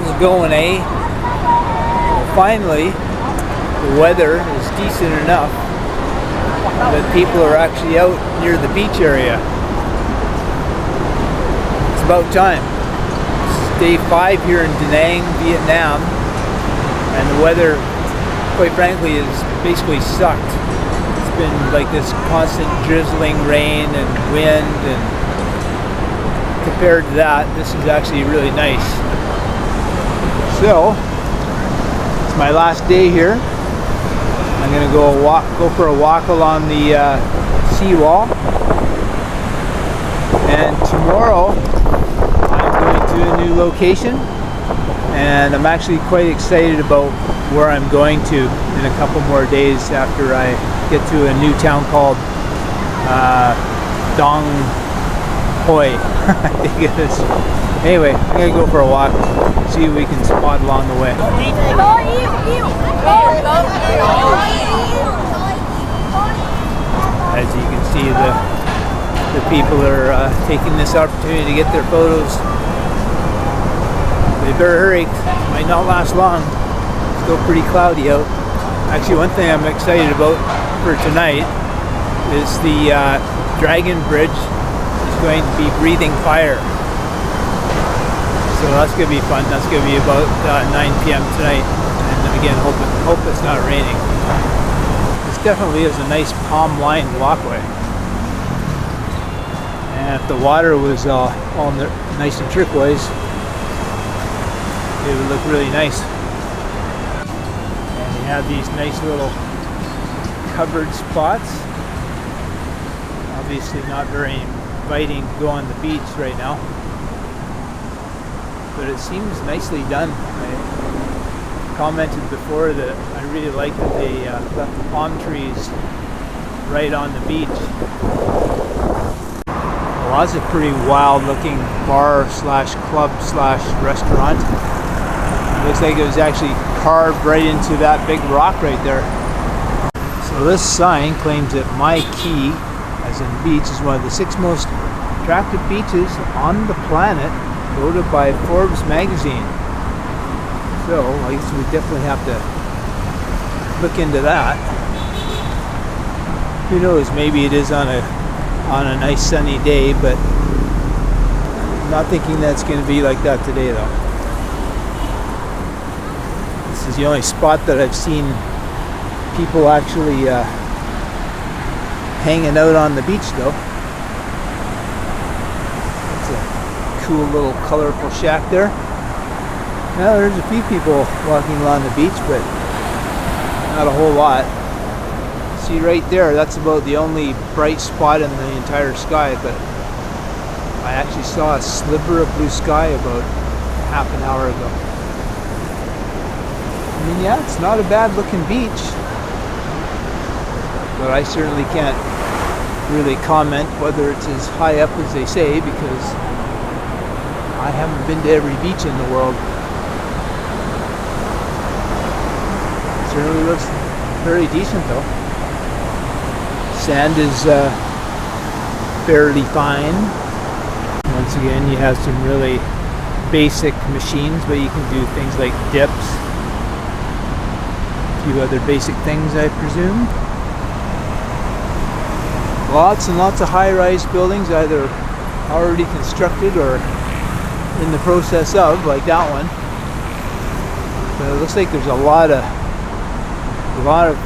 How's it going, eh? Well, finally, the weather is decent enough that people are actually out near the beach area. It's about time. This is day 5 here in Da Nang, Vietnam, and the weather, quite frankly, has basically sucked. It's been like this constant drizzling rain and wind, and compared to that, this is actually really nice. So, it's my last day here. I'm going to go for a walk along the seawall. And tomorrow, I'm going to a new location. And I'm actually quite excited about where I'm going to in a couple more days after I get to a new town called Dong Hoi, I think it is. Anyway, I'm going to go for a walk, see what we can spot along the way. As you can see, the people are taking this opportunity to get their photos. They better hurry, it might not last long. It's still pretty cloudy out. Actually, one thing I'm excited about for tonight is the Dragon Bridge is going to be breathing fire. So that's going to be fun. That's going to be about 9 p.m. tonight. And again, hope it's not raining. This definitely is a nice palm-lined walkway. And if the water was all nice and turquoise, it would look really nice. And you have these nice little covered spots. Obviously not very inviting to go on the beach right now, but it seems nicely done. I commented before that I really like that they left the palm trees right on the beach. Well, that's a pretty wild looking bar slash club slash restaurant. It looks like it was actually carved right into that big rock right there. So this sign claims that Mai Key, as in beach, is one of the 6 most attractive beaches on the planet, voted by Forbes magazine. So I guess we definitely have to look into that. Who knows, maybe it is on a nice sunny day, but I'm not thinking that's going to be like that today though. This is the only spot that I've seen people actually hanging out on the beach though. It's a cool little colorful shack there. Now there's a few people walking along the beach, but not a whole lot. See right there, that's about the only bright spot in the entire sky, but I actually saw a sliver of blue sky about half an hour ago. I mean, yeah, it's not a bad looking beach, but I certainly can't really comment whether it's as high up as they say, because I haven't been to every beach in the world. It certainly looks very decent though. Sand is fairly fine. Once again, you have some really basic machines, but you can do things like dips. A few other basic things, I presume. Lots and lots of high-rise buildings, either already constructed or in the process of, like that one. But it looks like there's a lot of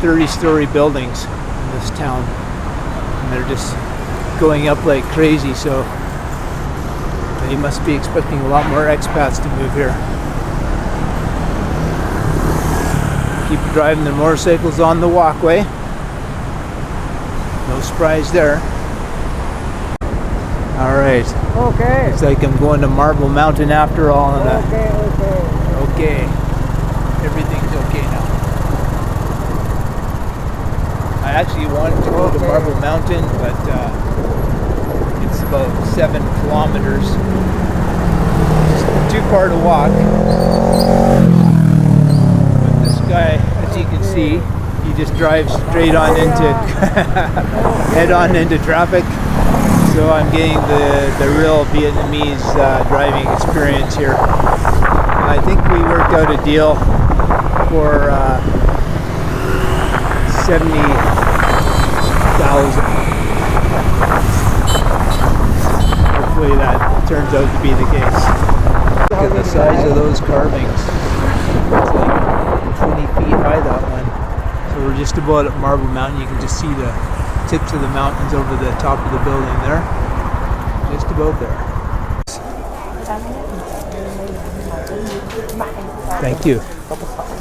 30-story buildings in this town, and they're just going up like crazy, so they must be expecting a lot more expats to move here. Keep driving their motorcycles on the walkway. No surprise there. Alright. Okay. It's like I'm going to Marble Mountain after all. And okay. Everything's okay now. I actually wanted to go to Marble Mountain, but it's about 7 kilometers. Just too far to walk. But this guy, as you can see, he just drives straight on into head on into traffic. So I'm getting the real Vietnamese driving experience here. I think we worked out a deal for 70,000. Hopefully that turns out to be the case. Look at the size of those carvings. It's like 20 feet high, that one. So we're just about at Marble Mountain. You can just see the tips of the mountains over the top of the building there. Just about there. Thank you.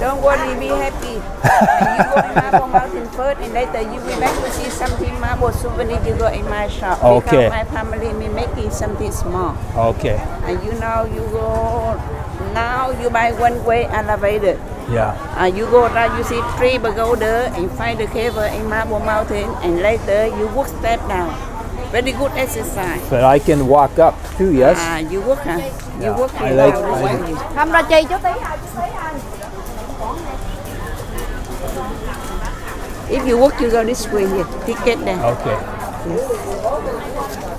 Don't worry, be happy. And you go to Marble Mountain first, and later you will back to see something marble souvenir. You go in my shop. Okay. Because my family me making something small. Okay. And you know you go now you buy one way elevator. Yeah. You go down, you see three pagoda and find the cave in Marble Mountain, and later you walk step down. Very good exercise. But I can walk up too, yes? You walk, huh? You Yeah, walk I here. like- Không ra chi chút tí. If you walk, you go this way here. Ticket there. Okay.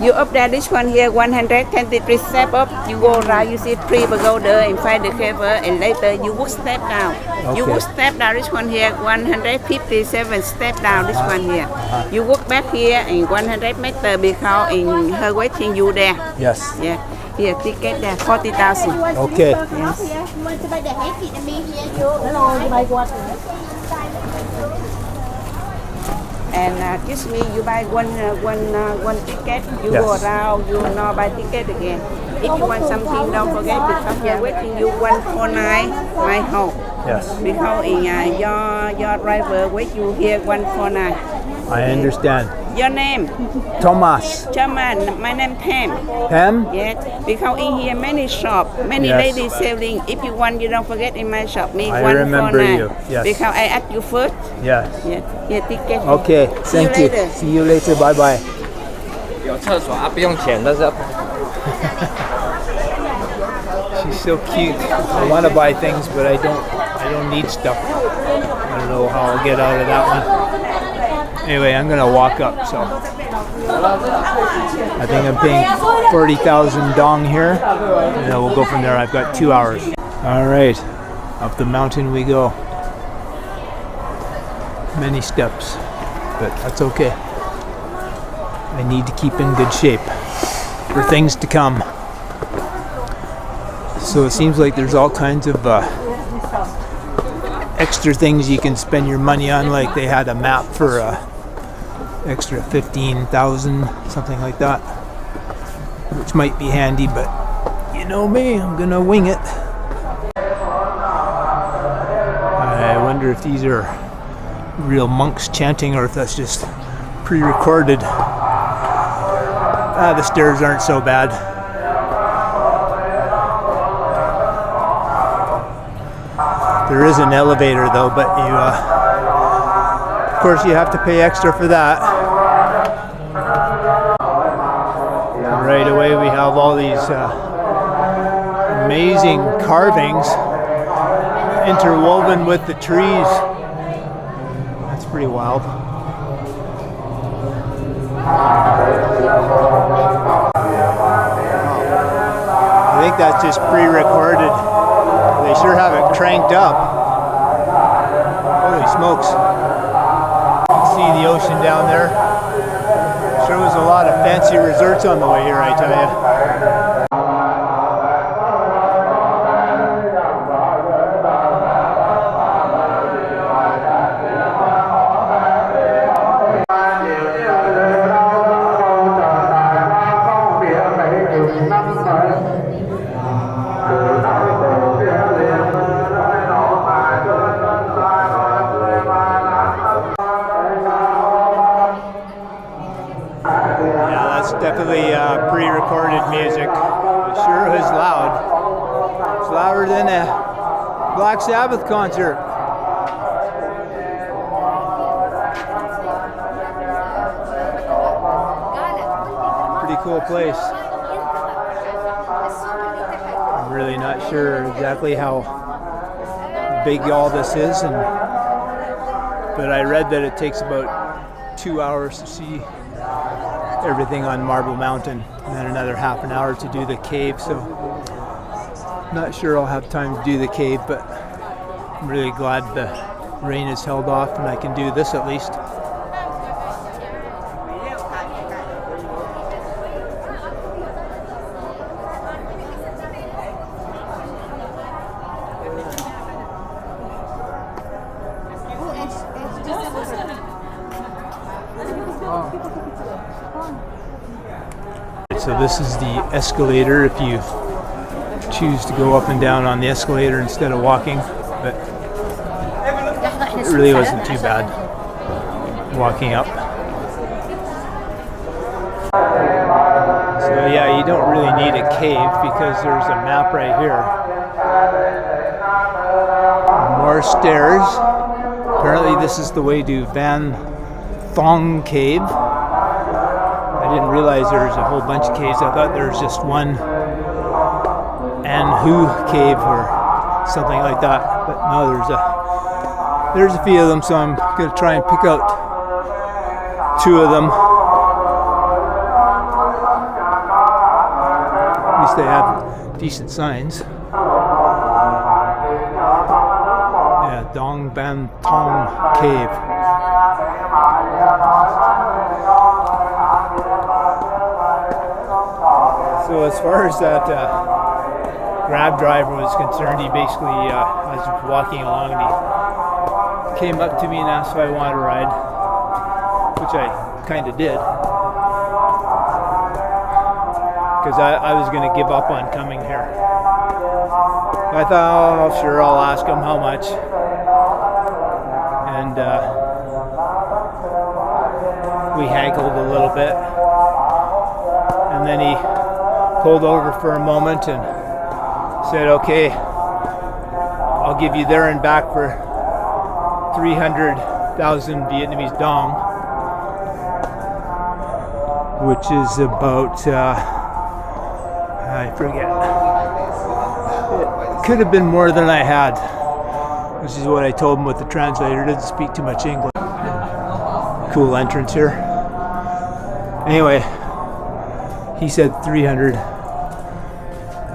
You up there, this one here, 123 step up. You go around, you see three pagoda and find the cave, and later you walk step down. You Okay. walk step down, this one here, 157 step down, this one here. You walk back here and 100 meter because in her waiting you there. Yes. Yeah. Here, ticket there, 40,000. Okay. Yes. And excuse me, you buy one ticket, you Yes. go around, you now buy ticket again. If you want something, don't forget to come here waiting you 149 my home. Yes. Because in your driver wait you here 149. I understand. Your name? Thomas. German, my name Pam. Pam? Yes, because in here many shop, many Yes. ladies selling. If you want, you don't forget in my shop. Me I 149. remember you, yes. Because I ask you first. Yes. Yes. Here, ticket. Okay. See you Thank you. later. See you later. Bye bye. 有厕所啊，不用钱，但是要 She's so cute. I want to buy things, but I don't need stuff. I don't know how I'll get out of that one. Anyway, I'm gonna walk up. So I think I'm paying 40,000 dong here, and then we'll go from there. I've got 2 hours. All right, up the mountain we go. Many steps, but that's okay. I need to keep in good shape for things to come. So it seems like there's all kinds of extra things you can spend your money on, like they had a map for extra 15,000, something like that, which might be handy, but you know me, I'm gonna wing it. I wonder if these are real monks chanting or if that's just pre-recorded. The stairs aren't so bad. There is an elevator though, but you, of course, you have to pay extra for that. And right away, we have all these amazing carvings interwoven with the trees. That's pretty wild. I think that's just pre-recorded. They sure have it cranked up. Holy smokes. See the ocean down there. Sure was a lot of fancy resorts on the way here, I tell you. Definitely pre-recorded music. It sure is loud. It's louder than a Black Sabbath concert. Pretty cool place. I'm really not sure exactly how big all this is, but I read that it takes about 2 hours to see everything on Marble Mountain, and then another half an hour to do the cave. So Not sure I'll have time to do the cave, but I'm really glad the rain has held off and I can do this at least. So this is the escalator if you choose to go up and down on the escalator instead of walking, but it really wasn't too bad walking up. So yeah, you don't really need a cave because there's a map right here. More stairs. Apparently this is the way to Van Thong Cave. I didn't realize there was a whole bunch of caves. I thought there was just one An Hu cave or something like that. But no, there's a few of them, so I'm going to try and pick out 2 of them. At least they have decent signs. Yeah, Dong Van Thong Cave. So as far as that grab driver was concerned, he basically, I was walking along and he came up to me and asked if I wanted a ride, which I kind of did. Because I was going to give up on coming here. I thought, oh, sure, I'll ask him how much. And we haggled a little bit. And then he pulled over for a moment and said, okay, I'll give you there and back for 300,000 Vietnamese dong, which is about, I forget. It could have been more than I had, which is what I told him with the translator. He doesn't speak too much English. Cool entrance here. Anyway, he said 300.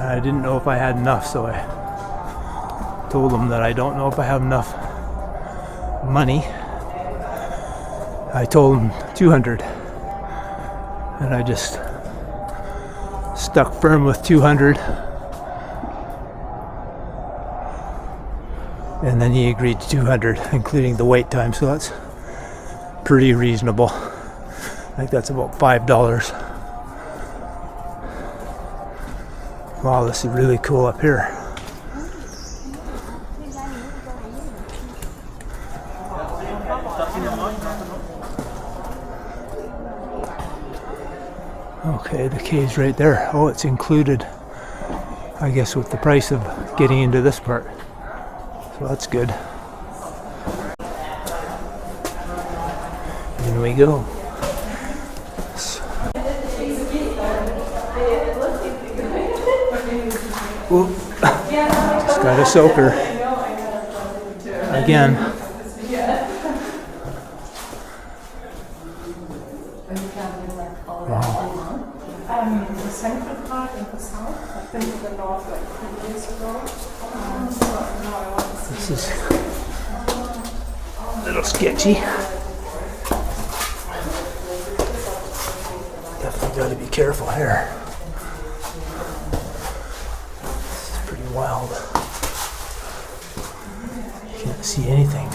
I didn't know if I had enough, so I told him that I don't know if I have enough money. I told him 200, and I just stuck firm with 200. And then he agreed to 200, including the wait time, so that's pretty reasonable. I think that's about $5. Wow, this is really cool up here. Okay, the cave's right there. Oh, it's included, I guess, with the price of getting into this part. So that's good. In we go. Ooh, just got a soaker again. Wow. The central part in the south, I've been to the north like 3 years ago. This is a little sketchy. Definitely got to be careful here. Wild. You can't see anything.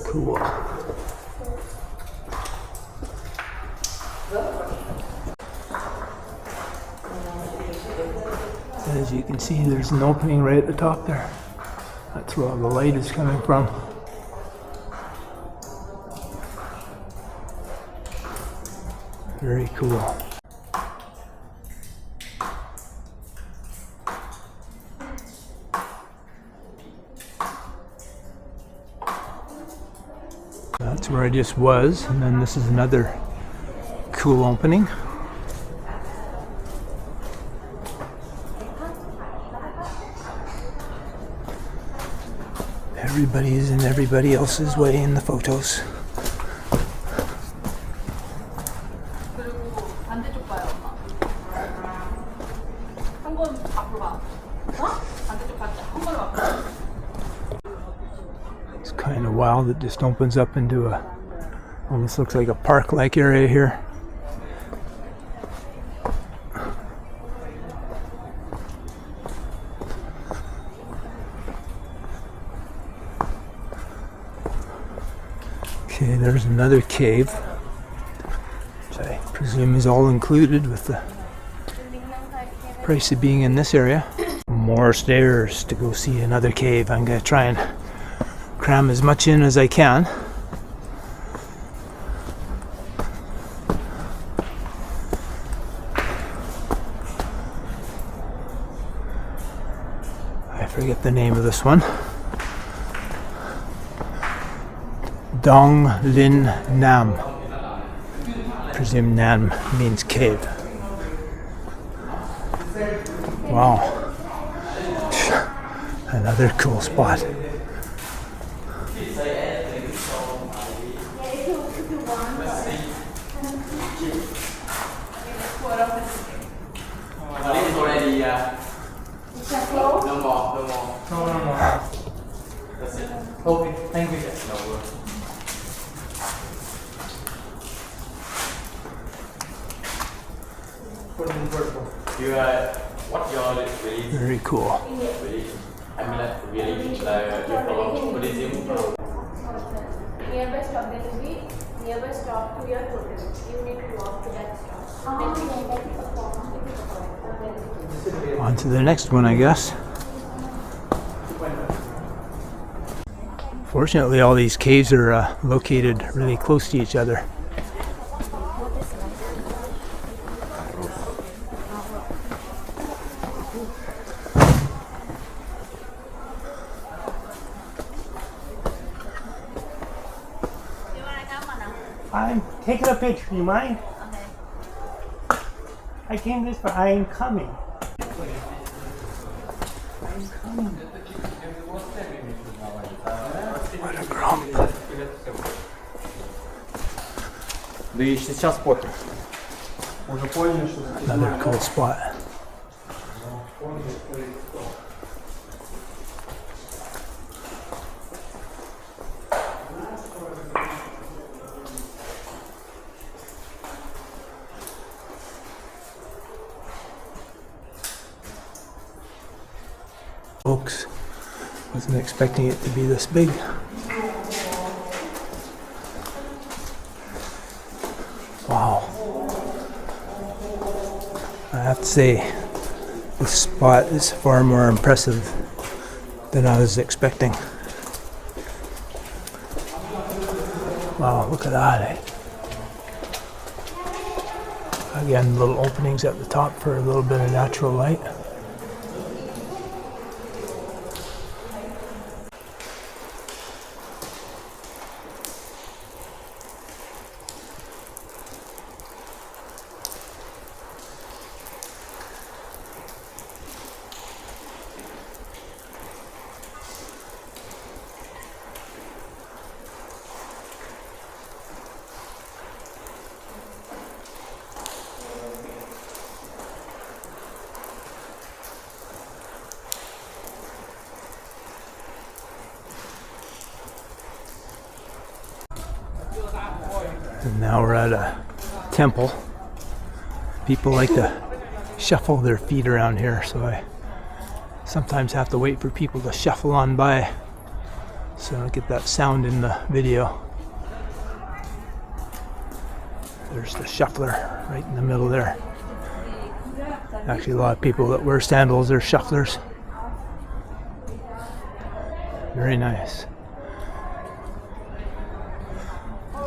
Cool. As you can see, there's an opening right at the top there. That's where all the light is coming from. Very cool. That's where I just was, and then this is another cool opening. Everybody is in everybody else's way in the photos. It's kind of wild. It just opens up into a, almost looks like a park-like area here. Okay, there's another cave, which I presume is all included with the price of being in this area. More stairs to go see another cave. I'm going to try and cram as much in as I can. I forget the name of this one. Dong Lin Nam. Presume Nam means cave. Wow. Another cool spot. Okay, thank you. What your really? Very cool. Really, I mean, like really, you follow Buddhism. Nearby stop, there will be nearby stop to your hotel. You need to walk to that stop. On to the next one, I guess. Fortunately, all these caves are located really close to each other. I'm taking a picture, you mind? Okay. I came this far, I am coming. What a grump. Да и сейчас пофиг. Уже поняли, что Another cool spot. Folks, wasn't expecting it to be this big. Wow. I have to say, this spot is far more impressive than I was expecting. Wow, look at that. Again, little openings at the top for a little bit of natural light. And now we're at a temple. People like to shuffle their feet around here, so I sometimes have to wait for people to shuffle on by so I don't get that sound in the video. There's the shuffler right in the middle there. Actually, a lot of people that wear sandals are shufflers. Very nice.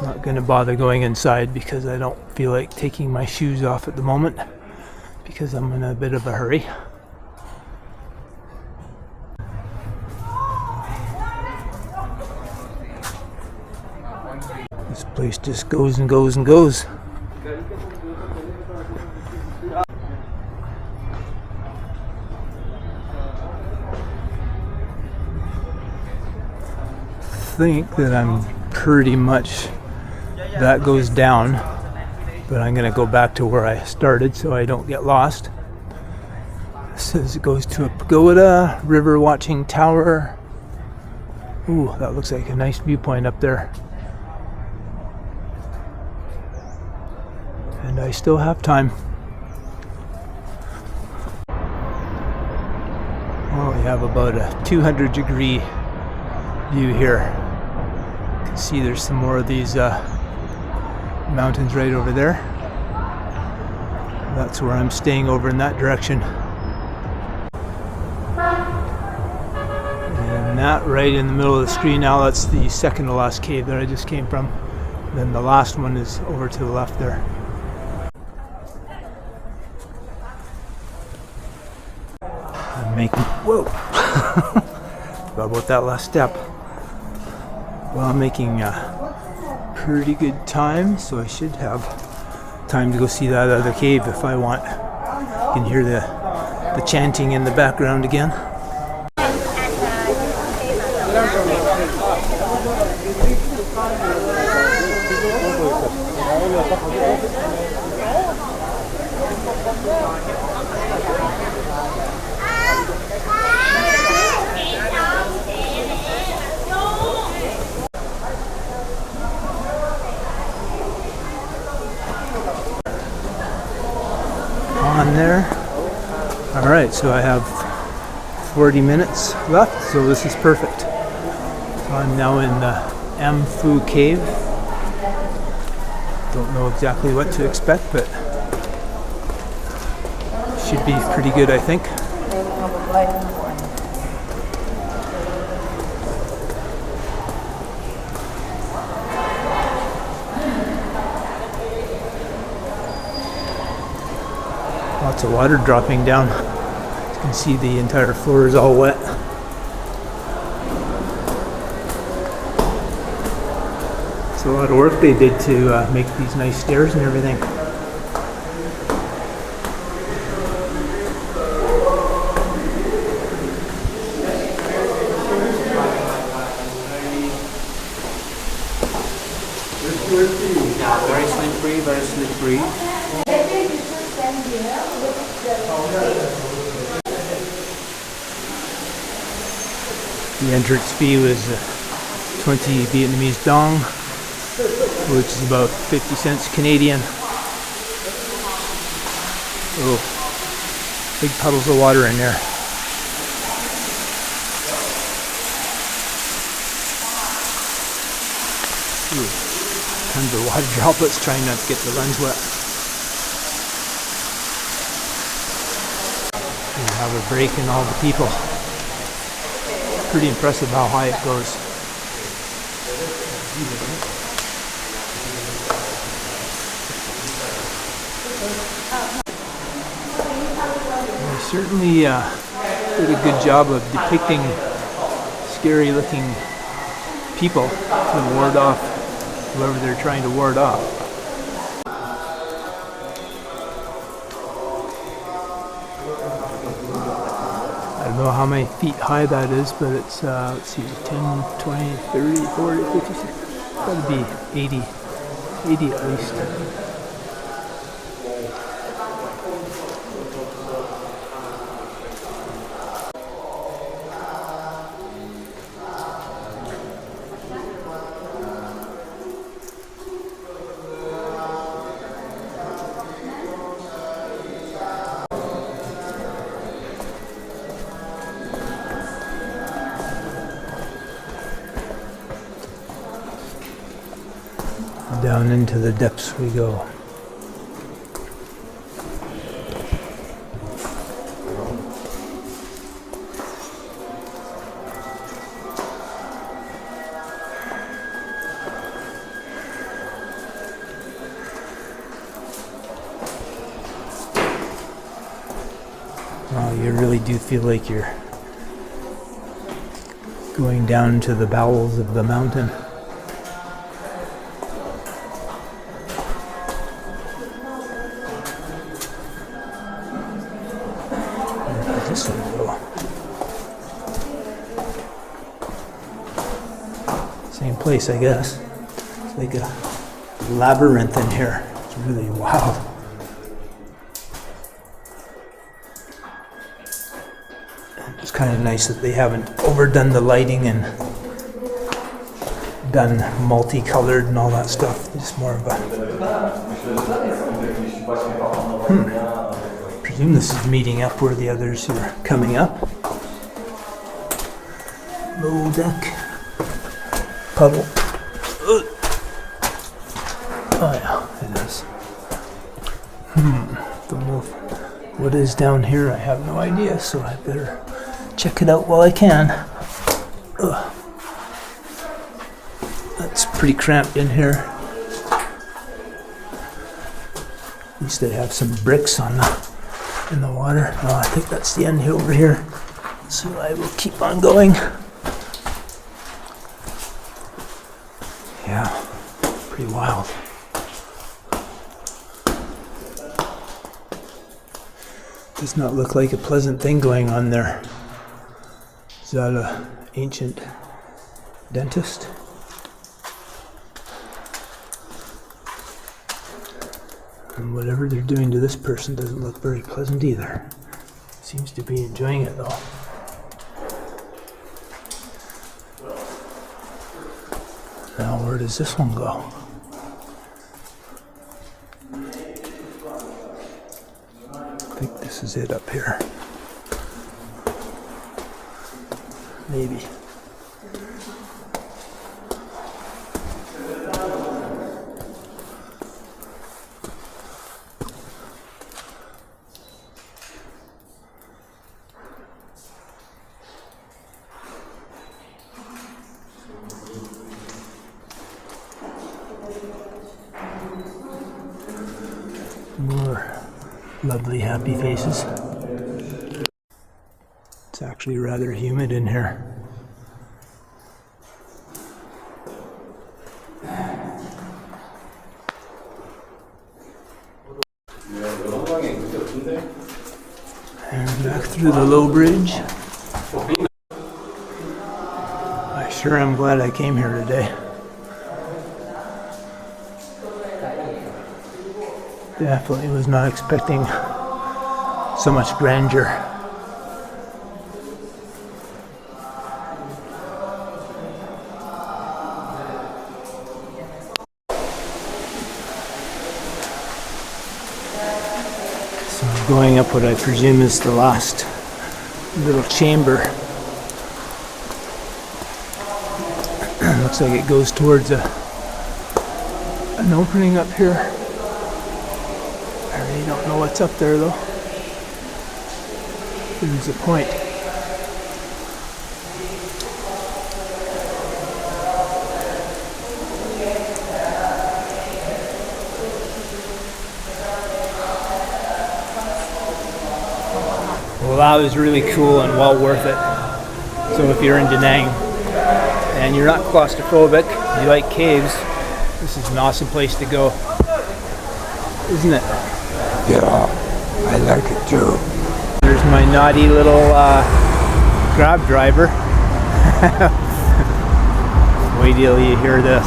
Not going to bother going inside because I don't feel like taking my shoes off at the moment because I'm in a bit of a hurry. This place just goes and goes and goes. think that I'm pretty much, that goes down, but I'm going to go back to where I started so I don't get lost. It says it goes to a pagoda, river watching tower. Ooh, that looks like a nice viewpoint up there. And I still have time. Well, we have about a 200-degree view here. You can see there's some more of these mountains right over there. That's where I'm staying, over in that direction. And that right in the middle of the screen now, that's the second to last cave that I just came from. Then the last one is over to the left there. I'm making, whoa, forgot about that last step. Well, I'm making pretty good time, so I should have time to go see that other cave if I want. You can hear the chanting in the background again. On there. Alright, so I have 40 minutes left, so this is perfect. So I'm now in the Amphu cave. Don't know exactly what to expect, but should be pretty good, I think. Lots of water dropping down. You can see the entire floor is all wet. It's a lot of work they did to make these nice stairs and everything. Yeah, very slippery, very slippery. The entrance fee was 20 Vietnamese dong, which is about 50 cents Canadian. Oh, big puddles of water in there. Ooh, tons of water droplets, trying not to get the lens wet. We have a break in all the people. Pretty impressive how high it goes. They certainly did a good job of depicting scary looking people to ward off whoever they're trying to ward off. I don't know how many feet high that is, but it's, let's see, 10, 20, 30, 40, 50, 60, it's got to be 80 at least. Down into the depths we go. Wow, you really do feel like you're going down to the bowels of the mountain. This one go. place, I guess. It's like a labyrinth in here. It's really wild. It's kind of nice that they haven't overdone the lighting and done multicolored and all that stuff. It's more of a... I presume this is meeting up where the others are coming up. Low deck. Puddle. Oh yeah, it is. Don't know what is down here. I have no idea, so I better check it out while I can. Ugh. That's pretty cramped in here. At least they have some bricks on in the water. Oh, I think that's the end over here. So I will keep on going. Yeah, pretty wild. Does not look like a pleasant thing going on there. Is that an ancient dentist? And whatever they're doing to this person doesn't look very pleasant either. Seems to be enjoying it though. Now where does this one go? I think this is it up here. Maybe. More lovely, happy faces. It's actually rather humid in here. And back through the low bridge. I sure am glad I came here today. Definitely was not expecting so much grandeur. So I'm going up what I presume is the last little chamber. Looks like it goes towards an opening up here. I don't know what's up there though. There's a point. Well, that was really cool and well worth it. So if you're in Da Nang and you're not claustrophobic, you like caves, this is an awesome place to go. Isn't it? Yeah, I like it too. There's my naughty little grab driver. Wait till you hear this.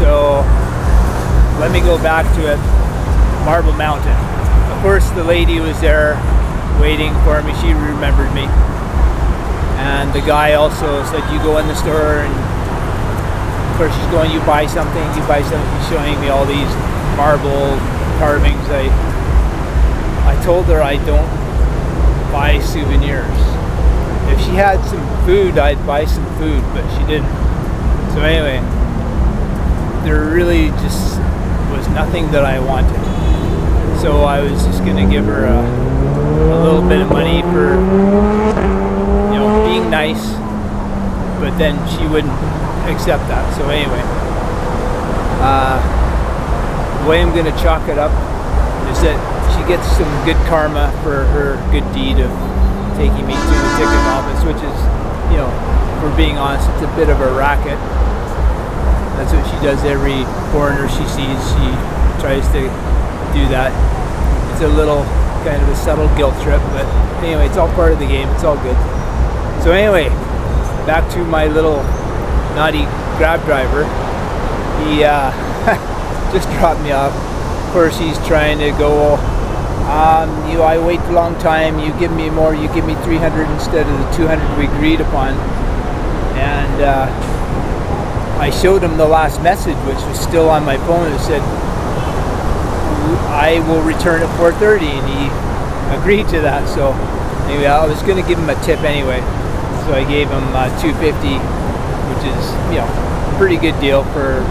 So let me go back to it. Marble Mountain. Of course the lady was there waiting for me. She remembered me. And the guy also said, you go in the store and of course she's going, you buy something. He's showing me all these marble carvings. I told her I don't buy souvenirs. If she had some food, I'd buy some food, but she didn't. So anyway, there really just was nothing that I wanted. So I was just gonna give her a little bit of money for, you know, being nice, but then she wouldn't accept that. So anyway, the way I'm gonna chalk it up is that she gets some good karma for her good deed of taking me to the ticket office, which is, you know, for being honest, it's a bit of a racket. That's what she does. Every foreigner she sees, she tries to do that. It's a little kind of a subtle guilt trip, but anyway, it's all part of the game. It's all good. So anyway, back to my little naughty Grab driver. He just dropped me off. Of course, he's trying to go, I wait a long time, you give me more, you give me 300 instead of the 200 we agreed upon. And I showed him the last message, which was still on my phone. It said, I will return at 4:30, and he agreed to that. So anyway, I was going to give him a tip anyway. So I gave him $2.50, which is, a pretty good deal for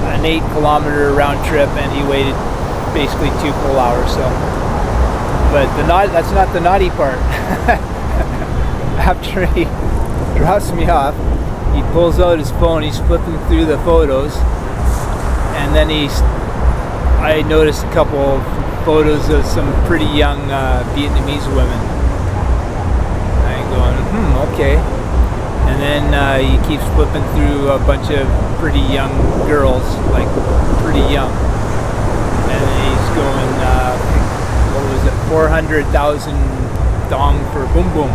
an 8-kilometer round trip, and he waited basically 2 full hours. So, but that's not the naughty part. After he drops me off, he pulls out his phone, he's flipping through the photos, and then I noticed a couple of photos of some pretty young Vietnamese women. I'm going, okay. And then he keeps flipping through a bunch of pretty young girls, like pretty young. And then he's going, what was it, 400,000 dong for boom boom.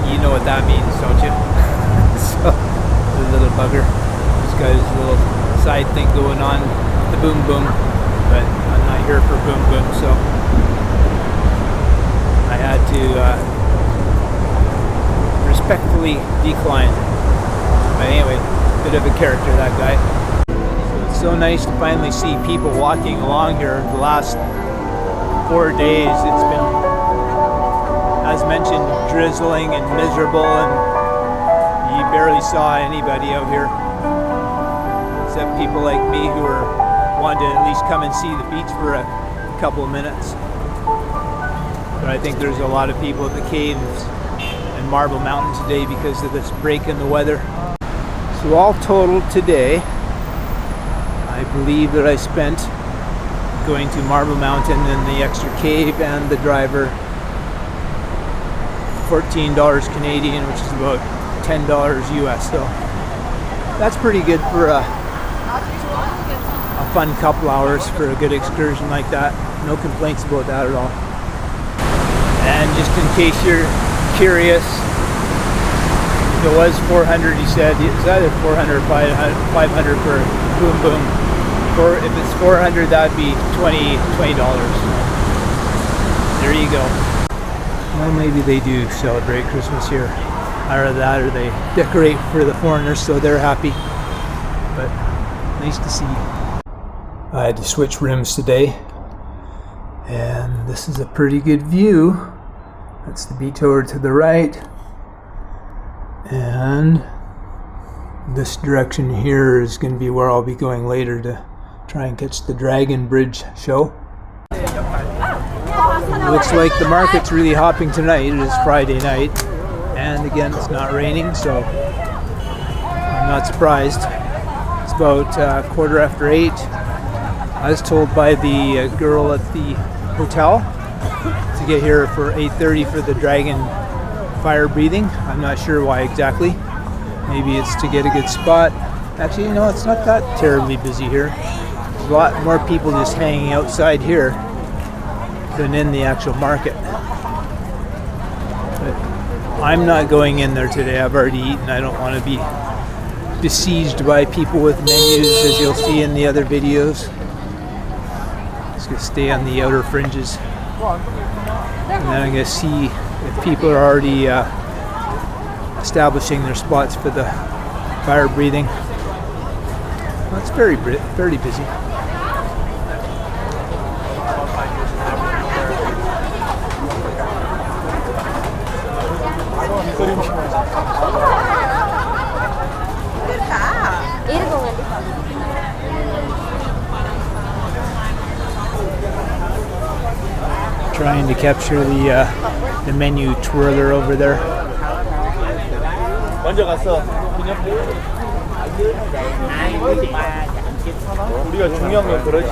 You know what that means, don't you? So, the little bugger. He's got his little side thing going on, the boom boom. But I'm not here for boom boom, so I had to respectfully decline. But anyway, bit of a character, that guy. So it's so nice to finally see people walking along here. The last 4 days it's been, as mentioned, drizzling and miserable, and you barely saw anybody out here except people like me who wanted to at least come and see the beach for a couple of minutes. But I think there's a lot of people at the caves and Marble Mountain today because of this break in the weather. So all total today, I believe that I spent going to Marble Mountain and the extra cave and the driver $14 Canadian, which is about $10 US. So that's pretty good for a fun couple hours for a good excursion like that. No complaints about that at all. And just in case you're curious, if it was 400, he said it's either 400 or 500 for boom boom. Or if it's 400, that'd be $20. There you go. Well, maybe they do celebrate Christmas here. Either that or they decorate for the foreigners so they're happy. But nice to see. I had to switch rims today, and this is a pretty good view. That's the beach over to the right, and this direction here is going to be where I'll be going later to try and catch the Dragon Bridge show. It looks like the market's really hopping tonight. It is Friday night, and again it's not raining, so I'm not surprised. It's about 8:15. I was told by the girl at the hotel to get here for 8:30 for the dragon fire breathing. I'm not sure why exactly. Maybe it's to get a good spot. Actually, no, it's not that terribly busy here. There's a lot more people just hanging outside here than in the actual market. But I'm not going in there today. I've already eaten. I don't want to be besieged by people with menus, as you'll see in the other videos. Just gonna stay on the outer fringes, and then I'm gonna see if people are already establishing their spots for the fire breathing. Well, it's very busy. Trying to capture the menu twirler over there. 먼저 갔어. 우리가 중요한 건 그렇지.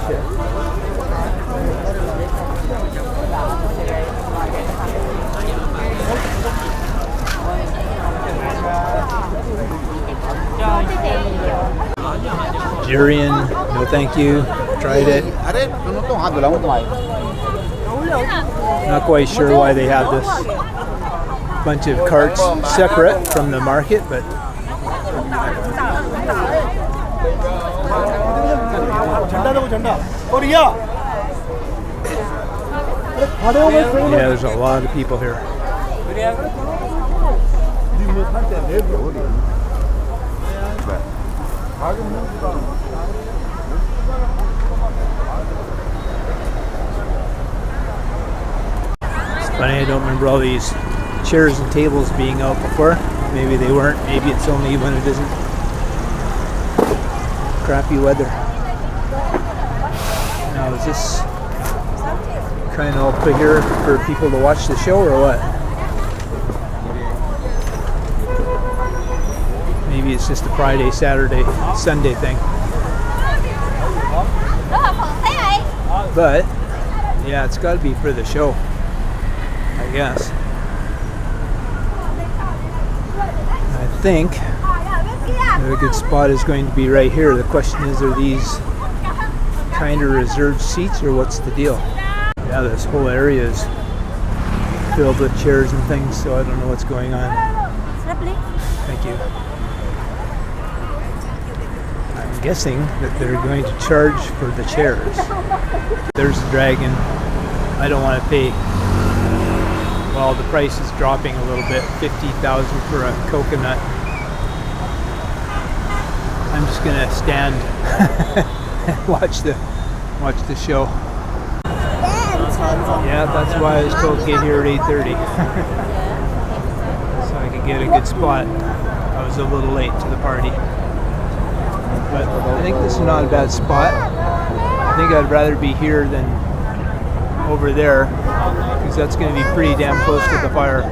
Durian, no thank you. Tried it. Not quite sure why they have this. bunch of carts separate from the market, but yeah, there's a lot of people here. It's funny, I don't remember all these chairs and tables being out before. Maybe they weren't. Maybe it's only when it isn't crappy weather. Now, is this kind of all put here for people to watch the show or what? Maybe it's just a Friday, Saturday, Sunday thing. But yeah, it's got to be for the show, I guess. I think a good spot is going to be right here. The question is, are these kind of reserved seats or what's the deal? Yeah, this whole area is filled with chairs and things, so I don't know what's going on. Thank you. I'm guessing that they're going to charge for the chairs. There's the dragon. I don't want to pay. Well, the price is dropping a little bit. $50,000 for a coconut. I'm just gonna stand and watch the show. Yeah, that's why I was told to get here at 8:30, so I could get a good spot. I was a little late to the party, but I think this is not a bad spot. I think I'd rather be here than over there, because that's going to be pretty damn close to the fire.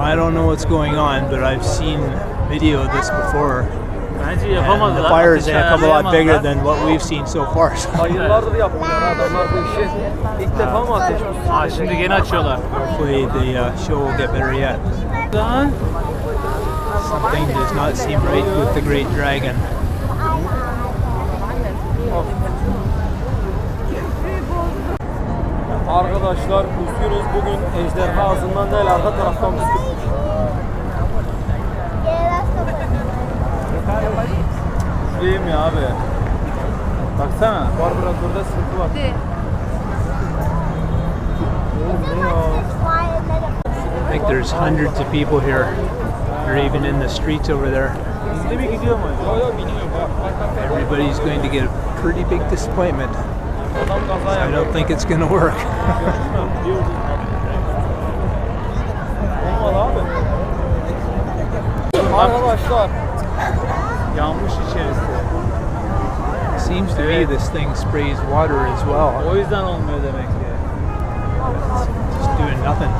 I don't know what's going on, but I've seen video of this before. And the fire is going to come a lot bigger than what we've seen so far. Hopefully the show will get better yet. Something does not seem right with the Great Dragon. Arkadaşlar üzgünüz, bugün ejderha ağzından değil arka taraftan bisküvi. Şurayım ya abi. Baksana, karbüratörde sıkıntı var. I think there's hundreds of people here. They're even in the streets over there. Everybody's going to get a pretty big disappointment. I don't think it's going to work. Arkadaşlar yanmış içerisi. Seems to be this thing sprays water as well. O yüzden olmuyor demek ki. Just doing nothing.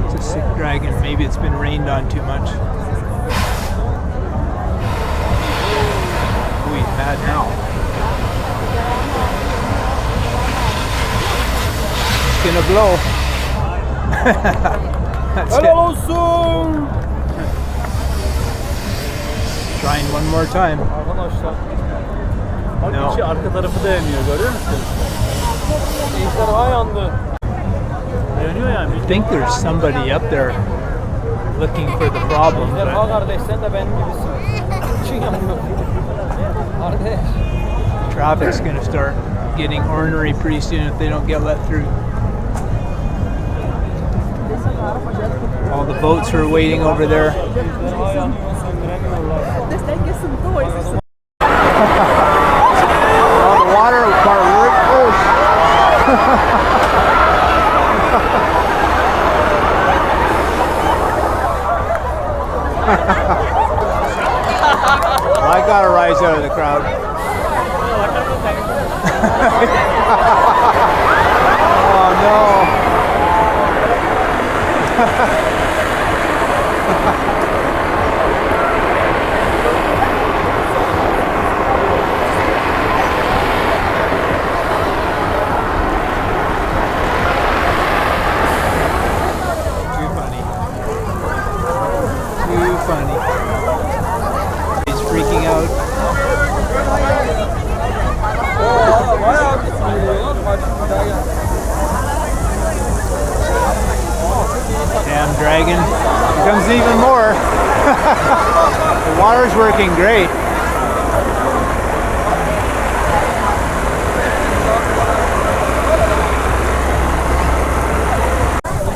It's a sick dragon. Maybe it's been rained on too much. Oh, he's mad now. It's gonna blow. That's it. Helal olsun. Trying one more time. Arkadaşlar. Bak No. içi arka tarafı da yanıyor, görüyor musun? Ejderha yandı. Yanıyor yani. I think there's somebody up there looking for the problem. Ejderha But kardeş, sen de benim gibisin. İçin yanıyor. Kardeş. traffic's gonna start getting ornery pretty soon if they don't get let through. All the boats are waiting over there. Ejderha yanıyor, söndüremiyorlar. Oh, the water part really close. I got a rise out of the crowd. Oh no. Too funny. Too funny. He's freaking out. Damn dragon. Here comes even more. The water's working great.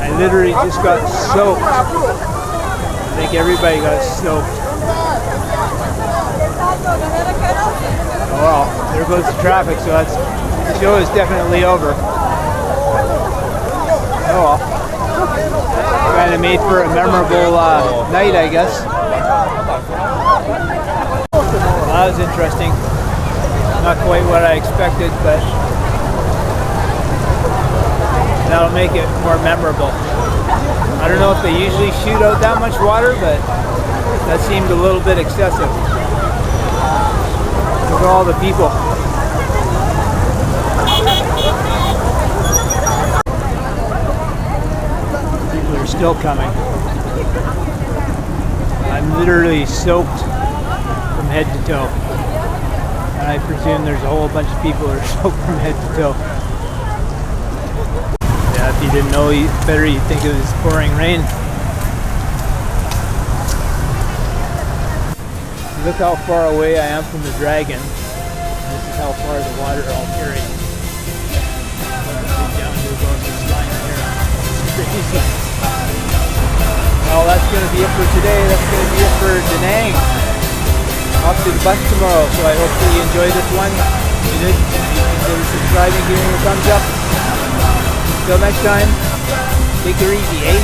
I literally just got soaked. I think everybody got soaked. Oh well, there goes the traffic, so the show is definitely over. Oh well. Kind of made for a memorable night, I guess. Well, that was interesting. Not quite what I expected, but that'll make it more memorable. I don't know if they usually shoot out that much water, but that seemed a little bit excessive. Look at all the people. People are still coming. I'm literally soaked from head to toe. And I presume there's a whole bunch of people who are soaked from head to toe. Yeah, if you didn't know better, you'd think it was pouring rain. Look how far away I am from the dragon. This is how far the water I'll carry. Down to about this line here. It's crazy. Well, that's going to be it for today. That's going to be it for Da Nang. Off to the bus tomorrow, so I hope that you enjoyed this one. If you did, consider subscribing, giving a thumbs up. Until next time, take it easy, eh?